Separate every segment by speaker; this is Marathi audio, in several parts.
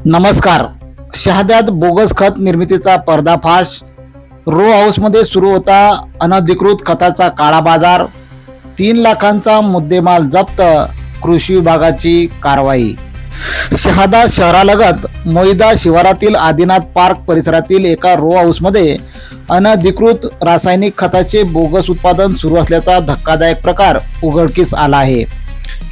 Speaker 1: नमस्कार. शहाद्यात बोगस खत निर्मितीचा पर्दाफाश. रो हाऊसमध्ये सुरू होता अनधिकृत खताचा काळा बाजार. 3 लाखांचा मुद्देमाल जप्त. कृषी विभागाची कारवाई. शहादा शहरालगत मोईदा शिवारातील आदिनाथ पार्क परिसरातील एका रो हाऊसमध्ये अनधिकृत रासायनिक खताचे बोगस उत्पादन सुरू असल्याचा धक्कादायक प्रकार उघडकीस आला आहे.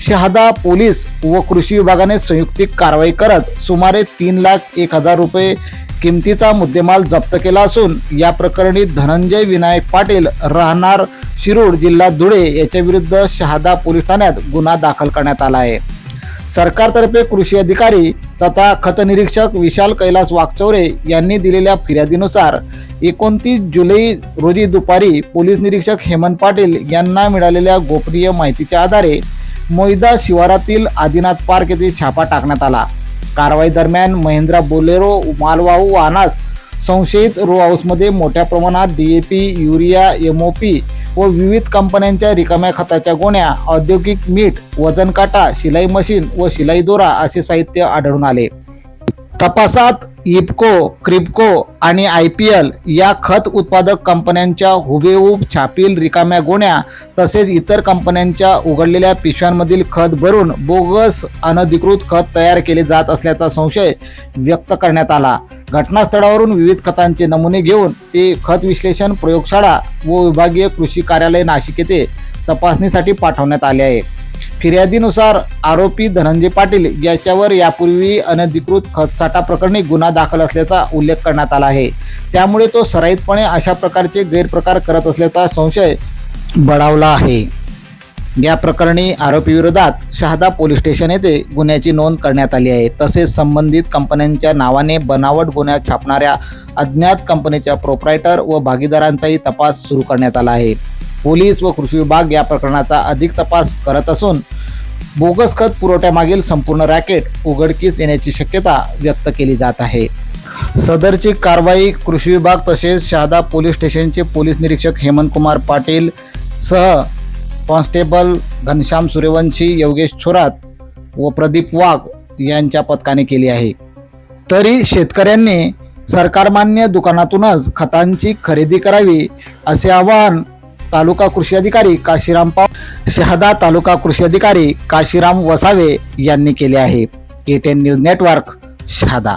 Speaker 1: शहादा पोलीस व कृषी विभागाने संयुक्तिक कारवाई करत सुमारे 3,01,000 रुपये किमतीचा मुद्देमाल जप्त केला असून या प्रकरणी धनंजय विनायक पाटील राहणार शिरूर जिल्हा धुळे याच्या विरुद्ध शहादा पोलीस ठाण्यात गुन्हा दाखल करण्यात आला आहे. सरकारतर्फे कृषी अधिकारी तथा खत निरीक्षक विशाल कैलास वाकचौरे यांनी दिलेल्या फिर्यादीनुसार 29 जुलै रोजी दुपारी पोलीस निरीक्षक हेमंत पाटील यांना मिळालेल्या गोपनीय माहितीच्या आधारे मोईदा शिवारातील आदिनाथ पार्क येथे छापा टाकण्यात आला. कारवाई दरम्यान महिंद्रा बोलेरो मालवाहू वाहनास संशयित रो हाऊसमध्ये मोठ्या प्रमाणात DAP, युरिया, MOP व विविध कंपन्यांच्या रिकाम्या खताच्या गोण्या, औद्योगिक मीठ, वजन काटा, शिलाई मशीन व शिलाई दोरा असे साहित्य आढळून आले. तपासात इफ्को, क्रिप्को आणि IPL या खत उत्पादक कंपन्यांच्या हुबेहूब छापील रिकाम्या गोण्या तसेच इतर कंपन्यांच्या उघडलेल्या पिशव्यांमधील खत भरून बोगस अनधिकृत खत तयार केले जात असल्याचा संशय व्यक्त करण्यात आला. घटनास्थळावरून विविध खतांचे नमुने घेऊन ते खत विश्लेषण प्रयोगशाळा व विभागीय कृषी कार्यालय नाशिक येथे तपासणीसाठी पाठवण्यात आले आहे. फिर्यादीनुसार आरोपी धनंजय पाटील याच्यावर यापूर्वी अनधिकृत खतसाठा प्रकरणी गुन्हा दाखल असल्याचा उल्लेख करण्यात आला आहे. त्यामुळे तो सराईतपणे अशा प्रकारचे गैरप्रकार करत असल्याचा संशय बळावला आहे. या प्रकरणी आरोपी विरोधात शहादा पोलीस स्टेशन येथे गुन्ह्याची नोंद करण्यात आली आहे. तसेच संबंधित कंपन्यांच्या नावाने बनावट गोण्या छापणाऱ्या अज्ञात कंपनीच्या प्रोप्रायटर व भागीदारांचाही तपास सुरू करण्यात आला आहे. पोलीस व कृषी विभाग या प्रकरणाचा अधिक तपास करत असून बोगस खत पुरवठ्यामागील संपूर्ण रॅकेट उघडकीस येण्याची शक्यता व्यक्त केली जात आहे. सदरची कारवाई कृषी विभाग तसेच शहादा पोलीस स्टेशनचे पोलीस निरीक्षक हेमंत कुमार पाटील सह कॉन्स्टेबल घनश्याम सूर्यवंशी, योगेश थोरात व प्रदीप वाघ यांच्या पथकाने केली आहे. तरी शेतकऱ्यांनी सरकारमान्य दुकानातूनच खतांची खरेदी करावी असे आवाहन तालुका कृषी अधिकारी शहादा तालुका कृषी अधिकारी काशीराम वसावे यांनी केले आहे. KTN news network, Shahada.